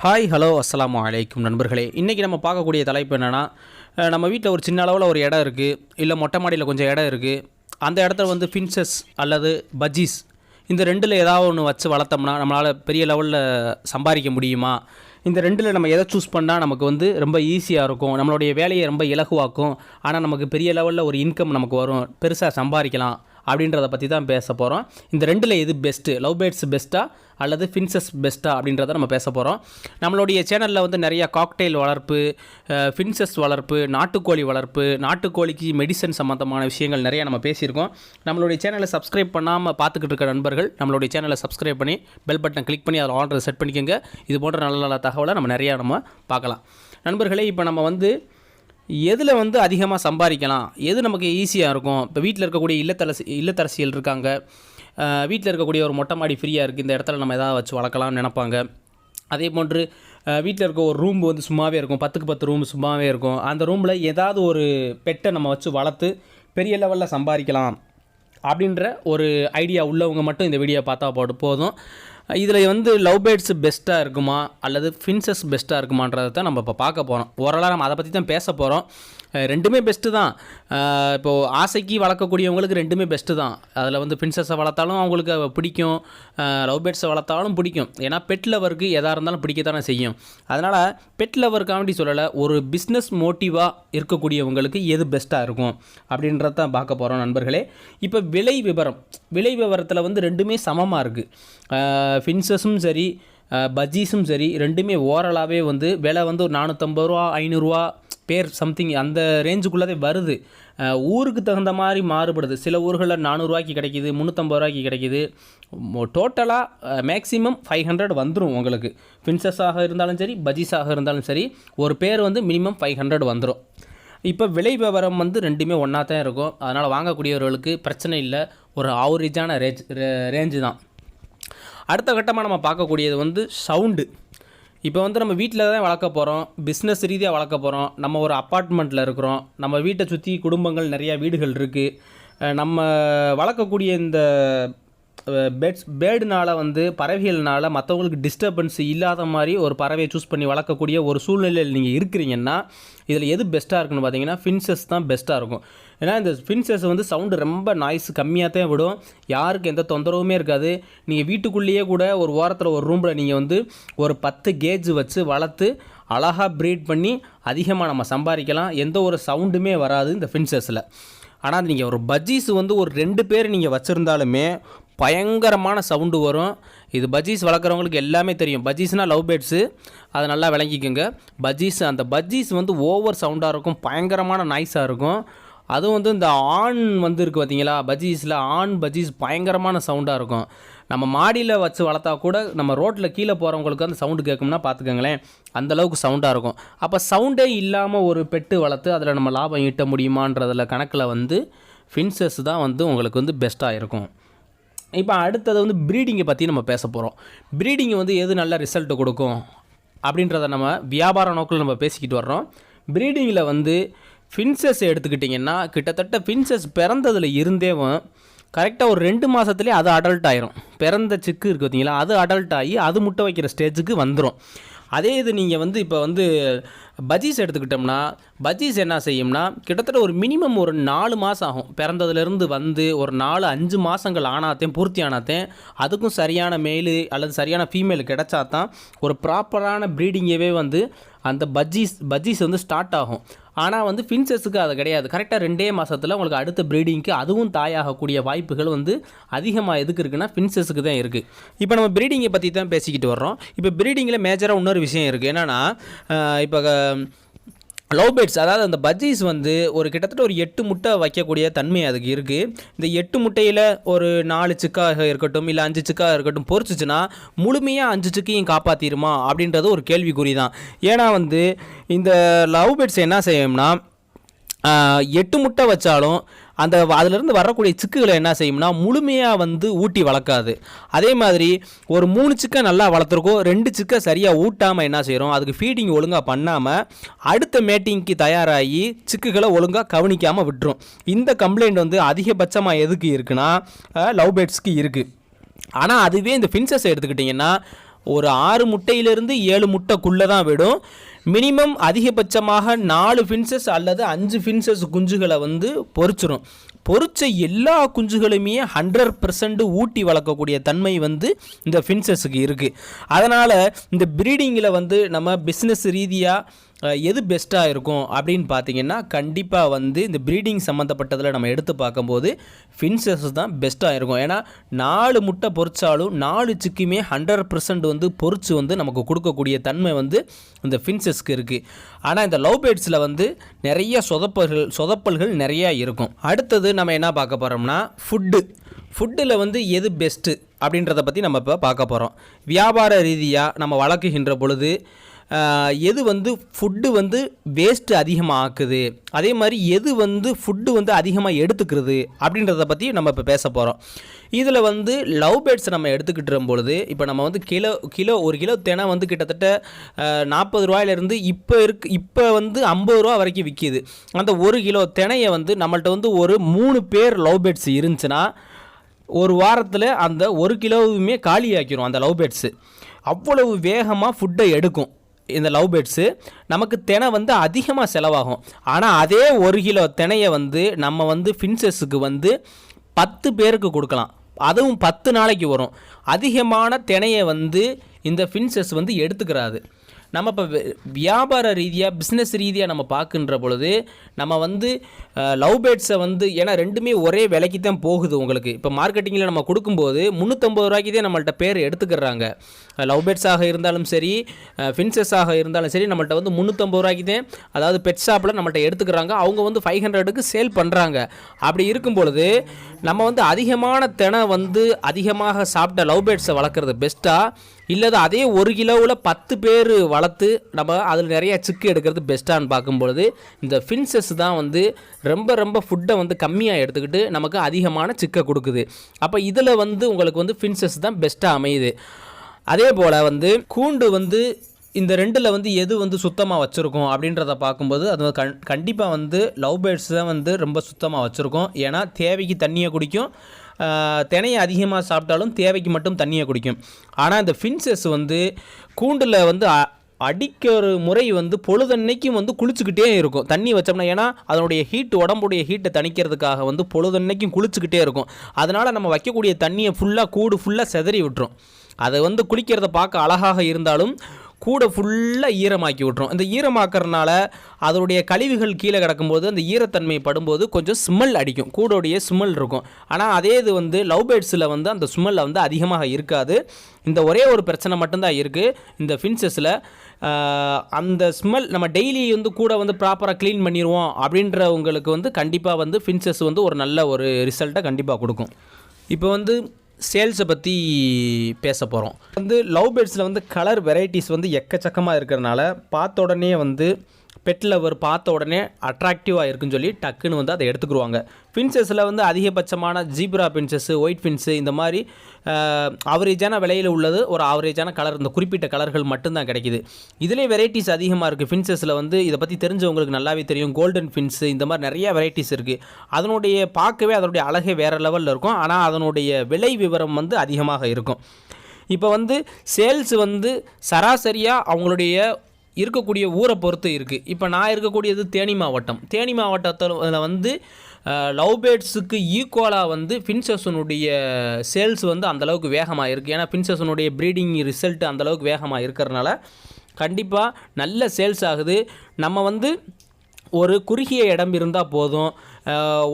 Hi hello அஸ்ஸலாமு அலைக்கும் நண்பர்களே. இன்றைக்கி நம்ம பார்க்கக்கூடிய தலைப்பு என்னென்னா, நம்ம வீட்டில் ஒரு சின்ன அளவில் ஒரு இடம் இருக்குது, இல்லை மொட்டை மாடியில் கொஞ்சம் இடம் இருக்குது. அந்த இடத்துல வந்து ஃபின்சஸ் அல்லது பஜ்ஜீஸ் இந்த ரெண்டில் ஏதாவது ஒன்று வச்சு வளர்த்தோம்னா நம்மளால் பெரிய லெவலில் சம்பாதிக்க முடியுமா? இந்த ரெண்டில் நம்ம எதை சூஸ் பண்ணால் நமக்கு வந்து ரொம்ப ஈஸியாக இருக்கும், நம்மளுடைய வேலையை ரொம்ப இலகுவாக்கும், ஆனால் நமக்கு பெரிய லெவலில் ஒரு இன்கம் நமக்கு வரும், பெருசாக சம்பாதிக்கலாம் அப்படின்றத பற்றி தான் பேச போகிறோம். இந்த ரெண்டில் எது பெஸ்ட்டு, லவ் பேர்ட்ஸ் பெஸ்ட்டாக அல்லது ஃபின்சஸ் பெஸ்ட்டாக அப்படின்றத நம்ம பேச போகிறோம். நம்மளுடைய சேனலில் வந்து நிறையா காக்டெயில் வளர்ப்பு, ஃபின்சஸ் வளர்ப்பு, நாட்டுக்கோழி வளர்ப்பு, நாட்டுக்கோழிக்கு மெடிசன் சம்மந்தமான விஷயங்கள் நிறையா நம்ம பேசியிருக்கோம். நம்மளுடைய சேனலை சப்ஸ்கிரைப் பண்ணாமல் பார்த்துக்கிட்டு இருக்க நண்பர்கள் நம்மளுடைய சேனலை சப்ஸ்கிரைப் பண்ணி பெல் பட்டனை கிளிக் பண்ணி அதில் ஆர்டர் செட் பண்ணிக்கோங்க. இது போன்ற நல்ல நல்ல தகவலை நம்ம நிறையா பார்க்கலாம். நண்பர்களே, இப்போ நம்ம வந்து எதில் வந்து அதிகமாக சம்பாதிக்கலாம், எது நமக்கு ஈஸியாக இருக்கும்? இப்போ வீட்டில் இருக்கக்கூடிய இல்லத்தரசிகள் இருக்காங்க, வீட்டில் இருக்கக்கூடிய ஒரு மொட்டை மாடி ஃப்ரீயாக இருக்குது, இந்த இடத்துல நம்ம எதாவது வச்சு வளர்க்கலாம்னு நினைப்பாங்க. அதே போன்று வீட்டில் இருக்க ஒரு ரூம் வந்து சும்மாவே இருக்கும், 10க்கு 10 ரூம் சும்மாவே இருக்கும். அந்த ரூமில் ஏதாவது ஒரு பெட்டை நம்ம வச்சு வளர்த்து பெரிய லெவலில் சம்பாதிக்கலாம் அப்படின்ற ஒரு ஐடியா உள்ளவங்க மட்டும் இந்த வீடியோ பார்த்தா போதும். இதில் வந்து லவ் பேர்ட்ஸ் பெஸ்ட்டாக இருக்குமா அல்லது ஃபின்சஸ் பெஸ்ட்டாக இருக்குமான்றதை தான் நம்ம இப்போ பார்க்க போகிறோம். ஓரளவு நம்ம அதை பற்றி தான் பேச போகிறோம். ரெண்டுமே பெஸ்ட்டு தான். இப்போது ஆசைக்கு வளர்க்கக்கூடியவங்களுக்கு ரெண்டுமே பெஸ்ட்டு தான். அதில் வந்து ஃபின்சஸை வளர்த்தாலும் அவங்களுக்கு பிடிக்கும், லவ் பேர்ட்ஸை வளர்த்தாலும் பிடிக்கும். ஏன்னா பெட் லவருக்கு எதாக இருந்தாலும் பிடிக்கத்தானே செய்யும். அதனால் பெட் லவருக்காண்டி சொல்லலை, ஒரு பிஸ்னஸ் மோட்டிவாக இருக்கக்கூடியவங்களுக்கு எது பெஸ்ட்டாக இருக்கும் அப்படின்றத தான் பார்க்க போகிறோம் நண்பர்களே. இப்போ விலை விவரத்தில் வந்து ரெண்டுமே சமமாக இருக்குது. ஃபின்சஸும் சரி பஜ்ஜீஸும் சரி ரெண்டுமே ஓரளாகவே வந்து விலை வந்து ஒரு 450 ரூபா 500 பேர் சம்திங் அந்த ரேஞ்சுக்குள்ளே வருது. ஊருக்கு தகுந்த மாதிரி மாறுபடுது. சில ஊர்களில் 400 ரூபாய்க்கு கிடைக்கிது, 350 ரூபாய்க்கு கிடைக்கிது. டோட்டலாக மேக்ஸிமம் 500 வந்துடும் உங்களுக்கு. ஃபின்சஸாக இருந்தாலும் சரி பஜ்ஜீஸாக இருந்தாலும் சரி ஒரு பேர் வந்து மினிமம் 500 வந்துடும். இப்போ விலை விவரம் வந்து ரெண்டுமே ஒன்றா தான் இருக்கும். அதனால் வாங்கக்கூடியவர்களுக்கு பிரச்சனை இல்லை, ஒரு ஆவரேஜான ரேஞ்சு தான். அடுத்த கட்டமாக நம்ம பார்க்கக்கூடியது வந்து சவுண்டு. இப்போ வந்து நம்ம வீட்டில் தான் வளர்க்க போகிறோம், பிஸ்னஸ் ரீதியாக வளர்க்க போகிறோம். நம்ம ஒரு அப்பார்ட்மெண்ட்டில் இருக்கிறோம், நம்ம வீட்டை சுற்றி குடும்பங்கள் நிறையா வீடுகள் இருக்குது. நம்ம வளர்க்கக்கூடிய இந்த பேர்டுனால் வந்து பறவைகள்னால் மற்றவங்களுக்கு டிஸ்டர்பன்ஸ் இல்லாத மாதிரி ஒரு பறவையை சூஸ் பண்ணி வளர்க்கக்கூடிய ஒரு சூழ்நிலையில் நீங்கள் இருக்கிறீங்கன்னா இதில் எது பெஸ்ட்டாக இருக்குன்னு பார்த்தீங்கன்னா ஃபின்சஸ் தான் பெஸ்ட்டாக இருக்கும். ஏன்னா இந்த ஃபின்சஸ் வந்து சவுண்டு ரொம்ப நாய்ஸ் கம்மியாக தான் விடும், யாருக்கு எந்த தொந்தரவுமே இருக்காது. நீங்கள் வீட்டுக்குள்ளேயே கூட ஒரு ஓரத்தில் ஒரு ரூமில் நீங்கள் வந்து ஒரு 10 கேஜ் வச்சு வளர்த்து அழகாக ப்ரீட் பண்ணி அதிகமாக நம்ம சம்பாதிக்கலாம். எந்த ஒரு சவுண்டுமே வராது இந்த ஃபின்சஸில். ஆனால் நீங்கள் ஒரு பஜ்ஜீஸ் வந்து ஒரு 2 பேர் நீங்கள் வச்சுருந்தாலுமே பயங்கரமான சவுண்டு வரும். இது பஜ்ஜீஸ் வளர்க்குறவங்களுக்கு எல்லாமே தெரியும். பஜ்ஜீஸ்னால் லவ் பேர்ட்ஸு, அதை நல்லா விளங்கிக்கோங்க. அந்த பஜ்ஜீஸ் வந்து ஓவர் சவுண்டாக இருக்கும், பயங்கரமான நாய்ஸாக இருக்கும். அதுவும் வந்து இந்த ஆண் வந்து இருக்குது பார்த்தீங்களா, பஜ்ஜீஸில் ஆண் பஜ்ஜீஸ் பயங்கரமான சவுண்டாக இருக்கும். நம்ம மாடியில் வச்சு வளர்த்தா கூட நம்ம ரோட்டில் கீழே போகிறவங்களுக்கு அந்த சவுண்டு கேட்கும்னா பார்த்துக்கோங்களேன், அந்தளவுக்கு சவுண்டாக இருக்கும். அப்போ சவுண்டே இல்லாமல் ஒரு பெட்டு வளர்த்து அதில் நம்ம லாபம் ஈட்ட முடியுமான்றதில் கணக்கில் வந்து ஃபின்சஸ் தான் வந்து உங்களுக்கு வந்து பெஸ்ட்டாக இருக்கும். இப்போ அடுத்தது வந்து ப்ரீடிங்கை பற்றி நம்ம பேச போகிறோம். ப்ரீடிங் வந்து எது நல்ல ரிசல்ட்டு கொடுக்கும் அப்படின்றத நம்ம வியாபார நோக்கில் நம்ம பேசிக்கிட்டு வர்றோம். ப்ரீடிங்கில் வந்து ஃபின்சஸ் எடுத்துக்கிட்டிங்கன்னா கிட்டத்தட்ட ஃபின்சஸ் பிறந்ததில் இருந்தேவும் கரெக்டாக ஒரு 2 மாதத்துலேயே அது அடல்ட் ஆயிரும். பிறந்த சிக்கு இருக்குது பார்த்தீங்களா, அது அடல்ட் ஆகி அது முட்டை வைக்கிற ஸ்டேஜுக்கு வந்துடும். அதே இது நீங்கள் வந்து இப்போ வந்து பஜ்ஜீஸ் எடுத்துக்கிட்டோம்னா பஜ்ஜீஸ் என்ன செய்யும்னா கிட்டத்தட்ட ஒரு மினிமம் ஒரு 4 மாதம் ஆகும். பிறந்ததுலேருந்து வந்து ஒரு 4-5 மாதங்கள் ஆனாத்தையும் பூர்த்தி ஆனாத்தையும் அதுக்கும் சரியான மேலு அல்லது சரியான ஃபீமேல் கிடைச்சாதான் ஒரு ப்ராப்பரான ப்ரீடிங்கவே வந்து அந்த பஜ்ஜீஸ் வந்து ஸ்டார்ட் ஆகும். ஆனால் வந்து ஃபின்சஸுக்கு அது கிடையாது. கரெக்டாக 2 மாதத்தில் உங்களுக்கு அடுத்த ப்ரீடிங்க்கு அதுவும் தாயாகக்கூடிய வாய்ப்புகள் வந்து அதிகமாக எதுக்கு இருக்குன்னா ஃபின்சஸுக்கு தான் இருக்குது. இப்போ நம்ம ப்ரீடிங்கை பற்றி தான் பேசிக்கிட்டு வர்றோம். இப்போ ப்ரீடிங்கில் மேஜராக இன்னொரு விஷயம் இருக்குது. என்னென்னா இப்போ லவ் பேர்ட்ஸ், அதாவது அந்த பஜ்ஜீஸ் வந்து ஒரு கிட்டத்தட்ட ஒரு 8 முட்டை வைக்கக்கூடிய தன்மை அதுக்கு இருக்குது. இந்த 8 முட்டையில் ஒரு 4 சிக்காக இருக்கட்டும் இல்லை 5 சிக்காக இருக்கட்டும் பொறிச்சிச்சுன்னா முழுமையாக 5 சிக்கையும் காப்பாற்றிடுமா அப்படின்றது ஒரு கேள்விக்குறி தான். ஏன்னா வந்து இந்த லவ் பேர்ட்ஸ் என்ன செய்யும்னா 8 முட்டை வச்சாலும் அதிலிருந்து வரக்கூடிய சிக்குகளை என்ன செய்யும்னா முழுமையாக வந்து ஊட்டி வளர்க்காது. அதே மாதிரி ஒரு 3 சிக்கை நல்லா வளர்த்துருக்கோம், 2 சிக்கை சரியாக ஊட்டாமல் என்ன செய்கிறோம், அதுக்கு ஃபீடிங் ஒழுங்காக பண்ணாமல் அடுத்த மேட்டிங்க்கு தயாராகி சிக்குகளை ஒழுங்காக கவனிக்காமல் விட்டுரும். இந்த கம்ப்ளைண்ட் வந்து அதிகபட்சமாக எதுக்கு இருக்குன்னா லவ் பேர்ட்ஸ்க்கு இருக்குது. ஆனால் அதுவே இந்த ஃபின்சஸ் எடுத்துக்கிட்டிங்கன்னா ஒரு 6 முட்டையிலிருந்து 7 முட்டைக்குள்ளே தான் விடும். மினிமம் அதிகபட்சமாக 4 ஃபின்சஸ் அல்லது 5 ஃபின்சஸ் குஞ்சுகளை வந்து பொரிச்சிடும். பொரிச்ச எல்லா குஞ்சுகளுமே 100% ஊட்டி வளர்க்கக்கூடிய தன்மை வந்து இந்த ஃபின்சஸுக்கு இருக்குது. அதனால் இந்த ப்ரீடிங்கில் வந்து நம்ம பிஸ்னஸ் ரீதியாக எது பெஸ்ட்டாக இருக்கும் அப்படின்னு பார்த்தீங்கன்னா, கண்டிப்பாக வந்து இந்த ப்ரீடிங் சம்மந்தப்பட்டதில் நம்ம எடுத்து பார்க்கும்போது ஃபின்சஸ் தான் பெஸ்ட்டாக இருக்கும். ஏன்னா 4 முட்டை பொரிச்சாலும் 4 சிக்குமே 100% வந்து பொரிச்சு வந்து நமக்கு கொடுக்கக்கூடிய தன்மை வந்து இந்த ஃபின்சஸ்க்கு இருக்குது. ஆனால் இந்த லவ் பேர்ட்ஸில் வந்து நிறைய சொதப்பல்கள் நிறையா இருக்கும். அடுத்தது நம்ம என்ன பார்க்க போகிறோம்னா, ஃபுட்டில் வந்து எது பெஸ்ட்டு அப்படின்றத பற்றி நம்ம இப்போ பார்க்க போகிறோம். வியாபார ரீதியாக நம்ம வளர்க்குகின்ற பொழுது எது வந்து ஃபுட்டு வந்து வேஸ்ட்டு அதிகமாக ஆக்குது, அதே மாதிரி எது வந்து ஃபுட்டு வந்து அதிகமாக எடுத்துக்கிறது அப்படின்றத பற்றி நம்ம இப்போ பேச போகிறோம். இதில் வந்து லவ் பேர்ட்ஸ் நம்ம எடுத்துக்கிட்டு பொழுது இப்போ நம்ம வந்து ஒரு கிலோ தினை வந்து கிட்டத்தட்ட 40 ரூபாயிலிருந்து இப்போ வந்து 50 ரூபா வரைக்கும் விற்கிது. அந்த 1 கிலோ தினையை வந்து நம்மள்ட்ட வந்து ஒரு 3 பேர் லவ் பேர்ட்ஸ் இருந்துச்சுன்னா ஒரு வாரத்தில் அந்த 1 கிலோவுமே காலியாக்கிரும். அந்த லவ் பேர்ட்ஸு அவ்வளவு வேகமாக ஃபுட்டை எடுக்கும். இந்த லவ் பேர்ட்ஸு நமக்கு தினை வந்து அதிகமாக செலவாகும். ஆனால் அதே 1 கிலோ தினையை வந்து நம்ம வந்து ஃபின்சஸுக்கு வந்து 10 பேருக்கு கொடுக்கலாம். அதுவும் 10 நாளைக்கு வரும். அதிகமான தினையை வந்து இந்த ஃபின்சஸ் வந்து எடுத்துக்கிறாது. நம்ம இப்போ வியாபார ரீதியாக பிஸ்னஸ் ரீதியாக நம்ம பார்க்கின்ற பொழுது நம்ம வந்து லவ் பேர்ட்ஸை வந்து ஏன்னா ரெண்டுமே ஒரே விலைக்கு தான் போகுது. உங்களுக்கு இப்போ மார்க்கெட்டிங்கில் நம்ம கொடுக்கும்போது 350 ரூபாய்க்கு தான் நம்மள்ட்ட பேர் எடுத்துக்கிறாங்க. லவ் பேர்ட்ஸாக இருந்தாலும் சரி, ஃபின்சஸாக இருந்தாலும் சரி, நம்மள்ட்ட வந்து 350 ரூபாய்க்கு தான், அதாவது பெட் ஷாப்பில் நம்மள்ட்ட எடுத்துக்கிறாங்க. அவங்க வந்து 500க்கு சேல் பண்ணுறாங்க. அப்படி இருக்கும் பொழுது நம்ம வந்து அதிகமான தினை வந்து அதிகமாக சாப்பிட்ட லவ் பேர்ட்ஸை வளர்க்குறது பெஸ்ட்டாக, இல்லது அதே 1 கிலோவில் 10 பேர் வளர்த்து நம்ம அதில் நிறைய சிக்கு எடுக்கிறது பெஸ்ட்டான்னு பார்க்கும்பொழுது இந்த ஃபின்சஸ் தான் வந்து ரொம்ப ஃபுட்டை வந்து கம்மியாக எடுத்துக்கிட்டு நமக்கு அதிகமான சிக்கை கொடுக்குது. அப்போ இதில் வந்து உங்களுக்கு வந்து ஃபின்சஸ் தான் பெஸ்ட்டாக அமையுது. அதே போல் வந்து கூண்டு வந்து இந்த ரெண்டில் வந்து எது வந்து சுத்தமாக வச்சுருக்கோம் அப்படின்றத பார்க்கும்போது அது கண்டிப்பாக வந்து லவ் பேர்ட்ஸ் தான் வந்து ரொம்ப சுத்தமாக வச்சுருக்கோம். ஏன்னா தேவைக்கு தண்ணியை குடிக்கும், தினையை அதிகமாக சாப்பிட்டாலும் தேவைக்கு மட்டும் தண்ணியை குடிக்கும். ஆனால் இந்த ஃபின்சஸ் வந்து கூண்டில் வந்து அடிக்கிற முறை வந்து பொழுதன்னைக்கும் வந்து குளிச்சுக்கிட்டே இருக்கும் தண்ணி வச்சோம்னா. ஏன்னா அதனுடைய ஹீட், உடம்புடைய ஹீட்டை தணிக்கிறதுக்காக வந்து பொழுதன்னைக்கும் குளிச்சுக்கிட்டே இருக்கும். அதனால் நம்ம வைக்கக்கூடிய தண்ணியை கூடு ஃபுல்லாக செதறி விட்டுரும். அதை வந்து குளிக்கிறத பார்க்க அழகாக இருந்தாலும் கூடை ஃபுல்லாக ஈரமாக்கி விட்டுரும். இந்த ஈரமாக்கறனால அதனுடைய கழிவுகள் கீழே கிடக்கும்போது அந்த ஈரத்தன்மை படும்போது கொஞ்சம் ஸ்மெல் அடிக்கும், கூடோடைய ஸ்மெல் இருக்கும். ஆனால் அதே இது வந்து லவ் பேர்ட்ஸில் வந்து அந்த ஸ்மெல் வந்து அதிகமாக இருக்காது. இந்த ஒரே ஒரு பிரச்சனை மட்டும்தான் இருக்குது இந்த ஃபின்சஸில். அந்த ஸ்மெல் நம்ம டெய்லி வந்து கூட வந்து ப்ராப்பராக க்ளீன் பண்ணிடுவோம் அப்படின்றவங்களுக்கு வந்து கண்டிப்பாக வந்து ஃபின்சஸ் வந்து ஒரு நல்ல ஒரு ரிசல்ட்டை கண்டிப்பாக கொடுக்கும். இப்போ வந்து சேல்ஸை பற்றி பேச போகிறோம். வந்து லவ் பேர்ட்ஸில் வந்து கலர் வெரைட்டிஸ் வந்து எக்கச்சக்கமாக இருக்கிறனால பார்த்த உடனே வந்து பெட் லவர் பார்த்த உடனே அட்ராக்டிவாக இருக்குன்னு சொல்லி டக்குன்னு வந்து அதை எடுத்துக்கிடுவாங்க. ஃபின்சஸில் வந்து அதிகபட்சமான ஜீப்ரா ஃபின்சஸ்ஸு, ஒயிட் ஃபின்ஸு, இந்த மாதிரி ஆவரேஜான விலையில் உள்ளது ஒரு ஆவரேஜான கலர், இந்த குறிப்பிட்ட கலர்கள் மட்டும்தான் கிடைக்கிது. இதிலே வெரைட்டிஸ் அதிகமாக இருக்குது. ஃபின்சஸில் வந்து இதை பற்றி தெரிஞ்சவங்களுக்கு நல்லாவே தெரியும். கோல்டன் ஃபின்ஸு, இந்த மாதிரி நிறையா வெரைட்டிஸ் இருக்குது. அதனுடைய பார்க்கவே அதனுடைய அழகே வேறு லெவலில் இருக்கும். ஆனால் அதனுடைய விலை விவரம் வந்து அதிகமாக இருக்கும். இப்போ வந்து சேல்ஸ் வந்து சராசரியாக அவங்களுடைய இருக்கக்கூடிய ஊரை பொறுத்து இருக்குது. இப்போ நான் இருக்கக்கூடியது தேனி மாவட்டத்தில் வந்து லவ் பேர்ட்ஸுக்கு ஈக்குவலாக வந்து ஃபின்சஸனுடைய சேல்ஸ் வந்து அந்தளவுக்கு வேகமாக இருக்குது. ஏன்னா ஃபின்சஸனுடைய ப்ரீடிங் ரிசல்ட் அந்தளவுக்கு வேகமாக இருக்கிறனால கண்டிப்பாக நல்ல சேல்ஸ் ஆகுது. நம்ம வந்து ஒரு குறுகிய இடம் இருந்தால் போதும்,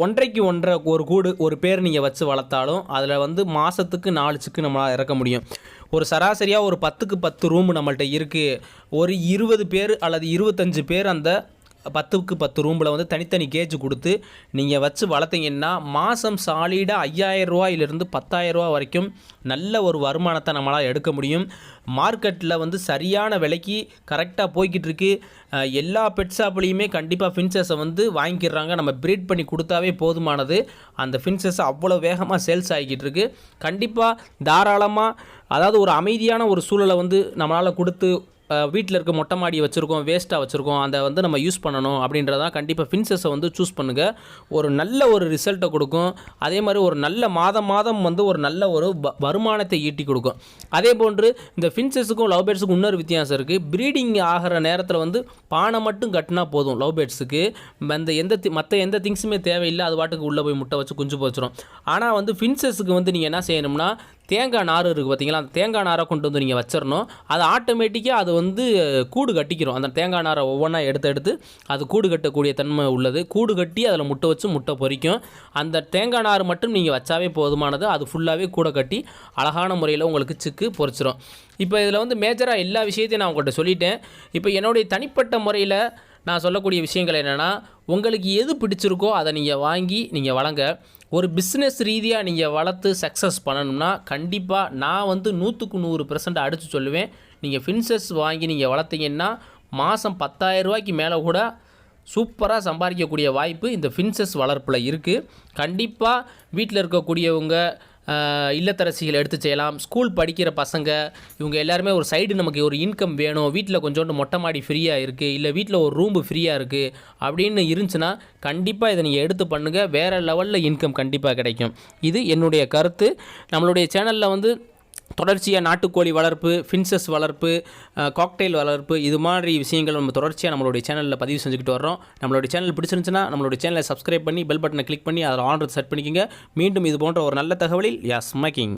1.5க்கு 1.5 ஒரு கூடு ஒரு பேர் நீங்கள் வச்சு வளர்த்தாலும் அதில் வந்து மாதத்துக்கு 4 சிக்கு நம்மளால் இறக்க முடியும். ஒரு சராசரியாக ஒரு 10க்கு 10 ரூம் நம்மள்கிட்ட இருக்குது. ஒரு 20 பேர் அல்லது 25 பேர் அந்த 10க்கு 10 ரூமில் வந்து தனித்தனி கேஜ் கொடுத்து நீங்கள் வச்சு வளர்த்திங்கன்னா மாதம் சாலிடாக 5000 ரூபாயிலிருந்து 10,000 ரூபா வரைக்கும் நல்ல ஒரு வருமானத்தை நம்மளால் எடுக்க முடியும். மார்க்கெட்டில் வந்து சரியான விலைக்கு கரெக்டாக போய்கிட்டு இருக்கு. எல்லா பெட் ஷாப்லேயுமே கண்டிப்பாக ஃபின்சஸை வந்து வாங்கிக்கிறாங்க. நம்ம ப்ரீட் பண்ணி கொடுத்தாவே போதுமானது. அந்த ஃபின்சஸ் அவ்வளோ வேகமாக சேல்ஸ் ஆகிக்கிட்டு இருக்கு. கண்டிப்பாக தாராளமாக, அதாவது ஒரு அமைதியான ஒரு சூழலை வந்து நம்மளால் கொடுத்து வீட்டில் இருக்க மொட்டை மாடி வச்சுருக்கோம், வேஸ்ட்டாக வச்சுருக்கோம், அதை வந்து நம்ம யூஸ் பண்ணணும் அப்படின்றதான் கண்டிப்பாக ஃபின்சஸை வந்து சூஸ் பண்ணுங்கள். ஒரு நல்ல ஒரு ரிசல்ட்டை கொடுக்கும். அதே மாதிரி ஒரு நல்ல மாதம் வந்து ஒரு நல்ல ஒரு வருமானத்தை ஈட்டி கொடுக்கும். அதே போன்று இந்த ஃபின்சஸுக்கும் லவ் பேர்ட்ஸுக்கும் இன்னொரு வித்தியாசம் இருக்குது. ப்ரீடிங் ஆகிற நேரத்தில் வந்து பானை மட்டும் கட்டினா போதும். லவ் பேர்ட்ஸுக்கு மற்ற எந்த திங்ஸுமே தேவையில்லை, அது பாட்டுக்கு உள்ளே போய் முட்டை வச்சு குஞ்சு போச்சிடும். ஆனால் வந்து ஃபின்சஸுக்கு வந்து நீங்கள் என்ன செய்யணும்னா, தேங்காய் நார் இருக்குது பார்த்தீங்களா, அந்த தேங்காய் நாரை கொண்டு வந்து நீங்கள் வச்சிடணும். அது ஆட்டோமேட்டிக்காக அது வந்து கூடு கட்டிக்கிறோம். அந்த தேங்காய் நாரை ஒவ்வொன்றா எடுத்து அது கூடு கட்டக்கூடிய தன்மை உள்ளது. கூடு கட்டி அதில் முட்டை வச்சு முட்டை பொரிக்கும். அந்த தேங்காய் நார் மட்டும் நீங்கள் வச்சாவே போதுமானது. அது ஃபுல்லாகவே கூடை கட்டி அழகான முறையில் உங்களுக்கு சிக்கு பொரிச்சிடும். இப்போ இதில் வந்து மேஜராக எல்லா விஷயத்தையும் நான் உங்கள்கிட்ட சொல்லிட்டேன். இப்போ என்னுடைய தனிப்பட்ட முறையில் நான் சொல்லக்கூடிய விஷயங்கள் என்னென்னா, உங்களுக்கு எது பிடிச்சிருக்கோ அதை நீங்கள் வாங்கி நீங்கள் வளங்க. ஒரு பிஸ்னஸ் ரீதியாக நீங்கள் வளர்த்து சக்ஸஸ் பண்ணணும்னா கண்டிப்பாக நான் வந்து 100க்கு 100% அடித்து சொல்லுவேன். நீங்கள் ஃபின்சஸ் வாங்கி நீங்கள் வளர்த்தீங்கன்னா மாதம் 10,000 ரூபாய்க்கு மேலே கூட சூப்பராக சம்பாதிக்கக்கூடிய வாய்ப்பு இந்த ஃபின்சஸ் வளர்ப்பில் இருக்குது. கண்டிப்பாக வீட்டில் இருக்கக்கூடியவங்க, இல்லத்தரசிகள் எடுத்து செய்யலாம். ஸ்கூல் படிக்கிற பசங்க இவங்க எல்லாருமே ஒரு சைடு நமக்கு ஒரு இன்கம் வேணும், வீட்டில் கொஞ்சோண்டு மொட்டை மாடி ஃப்ரீயாக இருக்குது, இல்லை வீட்டில் ஒரு ரூம்பு ஃப்ரீயாக இருக்குது அப்படின்னு இருந்துச்சுன்னா கண்டிப்பாக இதை நீங்கள் எடுத்து பண்ணுங்கள். வேறு லெவலில் இன்கம் கண்டிப்பாக கிடைக்கும். இது என்னுடைய கருத்து. நம்மளுடைய சேனலில் வந்து தொடர்ச்சியாக நாட்டுக்கோழி வளர்ப்பு, ஃபின்சஸ் வளர்ப்பு, காக்டெயில் வளர்ப்பு, இது மாதிரி விஷயங்கள் நம்ம தொடர்ச்சியாக நம்மளுடைய சேனலில் பதிவு செஞ்சுக்கிட்டு வரோம். நம்மளுடைய சேனல் பிடிச்சிருந்துச்சுன்னா நம்மளுடைய சேனலை சப்ஸ்கிரைப் பண்ணி பெல் பட்டனை கிளிக் பண்ணி அதில் ஆர்டர் செட் பண்ணிக்கோங்க. மீண்டும் இது போன்ற ஒரு நல்ல தகவலில் யாஸ் மேக்கிங்.